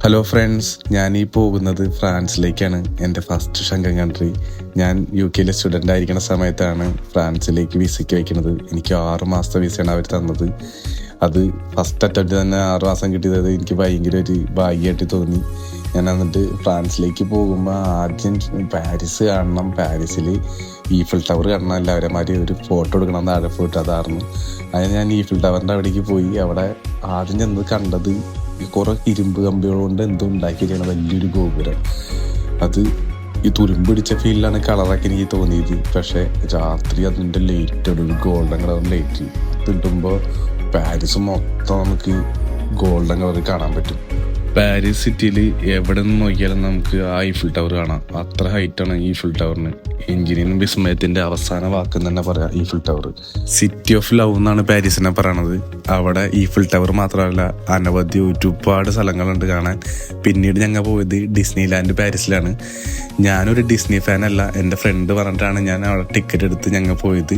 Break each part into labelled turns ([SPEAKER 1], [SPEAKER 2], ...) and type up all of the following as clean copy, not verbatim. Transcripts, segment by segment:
[SPEAKER 1] Hello friends, ഞാനീ പോകുന്നത് ഫ്രാൻസിലേക്കാണ്. എൻ്റെ ഫസ്റ്റ് ഷെങ്കൻ കൺട്രി. ഞാൻ UK സ്റ്റുഡൻ്റ് ആയിരിക്കുന്ന സമയത്താണ് ഫ്രാൻസിലേക്ക് വിസയ്ക്ക് വയ്ക്കുന്നത്. എനിക്ക് 6 മാസത്തെ വിസയാണ് അവർ തന്നത്. അത് ഫസ്റ്റ് അറ്റംപ്റ്റ് തന്നെ 6 മാസം കിട്ടിയത് എനിക്ക് ഭയങ്കര ഒരു ഭാഗ്യമായിട്ട് തോന്നി. ഞാൻ എന്നിട്ട് ഫ്രാൻസിലേക്ക് പോകുമ്പോൾ ആദ്യം പാരീസ് കാണണം. പാരീസിൽ ഈഫിൾ ടവർ കാണണം, എല്ലാവരെമാതിരി ഒരു ഫോട്ടോ എടുക്കണം, താഴെ പോയിട്ട് അതായിരുന്നു. അതിന് ഞാൻ ഈഫിൾ ടവറിൻ്റെ അവിടേക്ക് പോയി. അവിടെ ആദ്യം ചെന്ന് കണ്ടത് കുറെ ഇരുമ്പ് കമ്പികൾ കൊണ്ട് എന്തോ ഉണ്ടാക്കിയിരിക്കണം വലിയൊരു ഗോപുരം. അത് ഈ തുരുമ്പ് പിടിച്ച ഫീലിലാണ് കളറൊക്കെ എനിക്ക് തോന്നിയത്. പക്ഷെ രാത്രി അതിൻ്റെ ലൈറ്റ്, ഒരു ഗോൾഡൻ കളർ ലൈറ്റ് കിട്ടുമ്പോൾ പാരീസ് മൊത്തം നമുക്ക് ഗോൾഡൻ കളർ കാണാൻ പറ്റും. പാരീസ് സിറ്റിയിൽ എവിടെ നിന്ന് നോക്കിയാലും നമുക്ക് ആ ഈഫിൾ ടവർ കാണാം. അത്ര ഹൈറ്റാണ് ഈഫിൾ ടവറിന്. എഞ്ചിനീയറിംഗ് വിസ്മയത്തിൻ്റെ അവസാന വാക്കെന്ന് തന്നെ പറയാം Eiffel tower. City of love എന്നാണ് പാരീസിനെ പറയണത്. അവിടെ ഈഫിൾ ടവർ മാത്രമല്ല, അനവധി ഒരുപാട് സ്ഥലങ്ങളുണ്ട് കാണാൻ. പിന്നീട് ഞങ്ങൾ പോയത് ഡിസ്നി ലാൻഡ് പാരീസിലാണ്. ഞാനൊരു ഡിസ്നി ഫാനല്ല, എൻ്റെ ഫ്രണ്ട് പറഞ്ഞിട്ടാണ് ഞാൻ അവിടെ ടിക്കറ്റ് എടുത്ത് ഞങ്ങൾ പോയത്.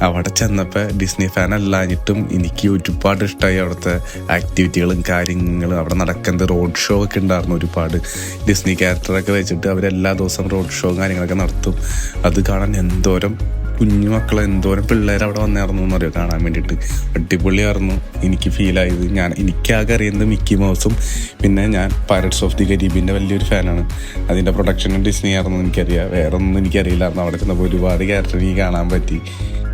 [SPEAKER 1] അവിടെ ചെന്നപ്പോൾ ഡിസ്നി ഫാൻ അല്ലാഞ്ഞിട്ടും എനിക്ക് ഒരുപാട് ഇഷ്ടമായി. അവിടുത്തെ ആക്ടിവിറ്റികളും കാര്യങ്ങളും, അവിടെ നടക്കുന്നത് റോഡ് ഷോ ഒക്കെ ഉണ്ടായിരുന്നു. ഒരുപാട് ഡിസ്നി ക്യാരക്ടറൊക്കെ വെച്ചിട്ട് അവരെല്ലാ ദിവസവും റോഡ് ഷോ കാര്യങ്ങളൊക്കെ നടത്തും. അത് കാണാൻ എന്തോരം കുഞ്ഞു മക്കളെ, എന്തോരം പിള്ളേർ അവിടെ വന്നായിരുന്നു എന്നറിയോ കാണാൻ വേണ്ടിയിട്ട്. അടിപൊളിയായിരുന്നു എനിക്ക് ഫീലായത്. എനിക്കാകെ അറിയുന്നത് മിക്കി മൗസും പിന്നെ ഞാൻ പൈററ്റ്സ് ഓഫ് ദി കരീബിയൻ്റെ വലിയൊരു ഫാനാണ്. അതിൻ്റെ പ്രൊഡക്ഷനും ഡിസ്നി ആയിരുന്നു എനിക്കറിയാം. വേറെ ഒന്നും എനിക്കറിയില്ലായിരുന്നു. അവിടെ ചെന്നപ്പോൾ ഒരുപാട് ക്യാരക്ടർ എനിക്ക് കാണാൻ പറ്റി.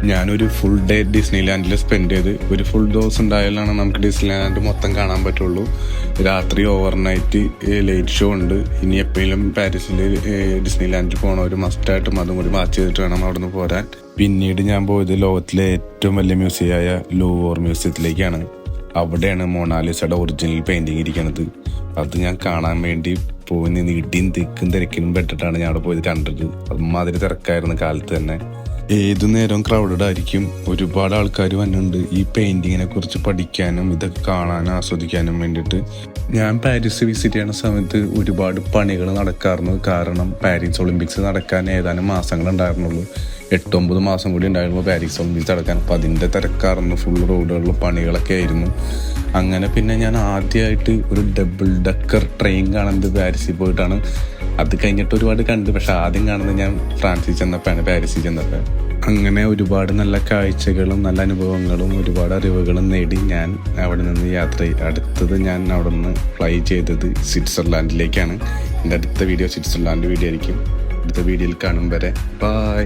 [SPEAKER 1] ഞാനൊരു ഫുൾ ഡേ ഡിസ്നി ലാൻഡിൽ സ്പെൻഡ് ചെയ്ത്, ഒരു ഫുൾ ദിവസം ഉണ്ടായാലാണ് നമുക്ക് ഡിസ്നി ലാൻഡ് മൊത്തം കാണാൻ പറ്റുള്ളൂ. രാത്രി ഓവർനൈറ്റ് ലൈറ്റ് ഷോ ഉണ്ട്. ഇനി എപ്പോഴും പാരീസിൽ ഡിസ്നി ലാൻഡിൽ പോകണവർ മസ്റ്റായിട്ടും അതും കൂടി വാച്ച് ചെയ്തിട്ട് വേണം അവിടെ നിന്ന് പോരാൻ. പിന്നീട് ഞാൻ പോയത് ലോകത്തിലെ ഏറ്റവും വലിയ മ്യൂസിയമായ ലൂവർ മ്യൂസിയത്തിലേക്കാണ്. അവിടെയാണ് മൊണാലിസയുടെ ഒറിജിനൽ പെയിൻറ്റിങ് ഇരിക്കുന്നത്. അത് ഞാൻ കാണാൻ വേണ്ടി പോയി നിന്ന് ഇടിയും തിക്കും തിരക്കിനും പെട്ടിട്ടാണ് ഞാൻ അവിടെ പോയത് കണ്ടത്. അമ്മാതിരി തിരക്കായിരുന്നു കാലത്ത് തന്നെ. ഏതു നേരവും ക്രൗഡഡ് ആയിരിക്കും. ഒരുപാട് ആൾക്കാർ വന്നിട്ടുണ്ട് ഈ പെയിൻറ്റിങ്ങിനെ കുറിച്ച് പഠിക്കാനും ഇതൊക്കെ കാണാനും ആസ്വദിക്കാനും വേണ്ടിയിട്ട്. ഞാൻ പാരീസ് വിസിറ്റ് ചെയ്യുന്ന സമയത്ത് ഒരുപാട് പണികൾ നടക്കാറുണ്ട്. കാരണം പാരീസ് ഒളിമ്പിക്സ് നടക്കാൻ ഏതാനും മാസങ്ങളുണ്ടായിരുന്നുള്ളൂ. 8-9 മാസം കൂടി ഉണ്ടായിരുന്നു പാരീസ് ഒളിമ്പിക്സ് നടക്കാൻ. അപ്പം അതിൻ്റെ തിരക്കാറുണ്ട്. ഫുൾ റോഡുകളിൽ പണികളൊക്കെ ആയിരുന്നു. അങ്ങനെ പിന്നെ ഞാൻ ആദ്യമായിട്ട് ഒരു ഡബിൾ ഡക്കർ ട്രെയിൻ കാണുന്നത് പാരീസിൽ പോയിട്ടാണ്. അത് കഴിഞ്ഞിട്ട് ഒരുപാട് കണ്ടു. പക്ഷെ ആദ്യം കാണുന്നത് ഞാൻ ഫ്രാൻസിൽ ചെന്നപ്പോഴാണ്, പാരീസിൽ ചെന്നപ്പോൾ. അങ്ങനെ ഒരുപാട് നല്ല കാഴ്ചകളും നല്ല അനുഭവങ്ങളും ഒരുപാട് അറിവുകളും നേടി ഞാൻ അവിടെ നിന്ന് യാത്ര ചെയ്തു. അടുത്തത് ഞാൻ അവിടെ നിന്ന് ഫ്ലൈ ചെയ്തത് സ്വിറ്റ്സർലാൻഡിലേക്കാണ്. എൻ്റെ അടുത്ത വീഡിയോ സ്വിറ്റ്സർലാൻഡ് വീഡിയോ ആയിരിക്കും. അടുത്ത വീഡിയോയിൽ കാണും വരെ ബൈ.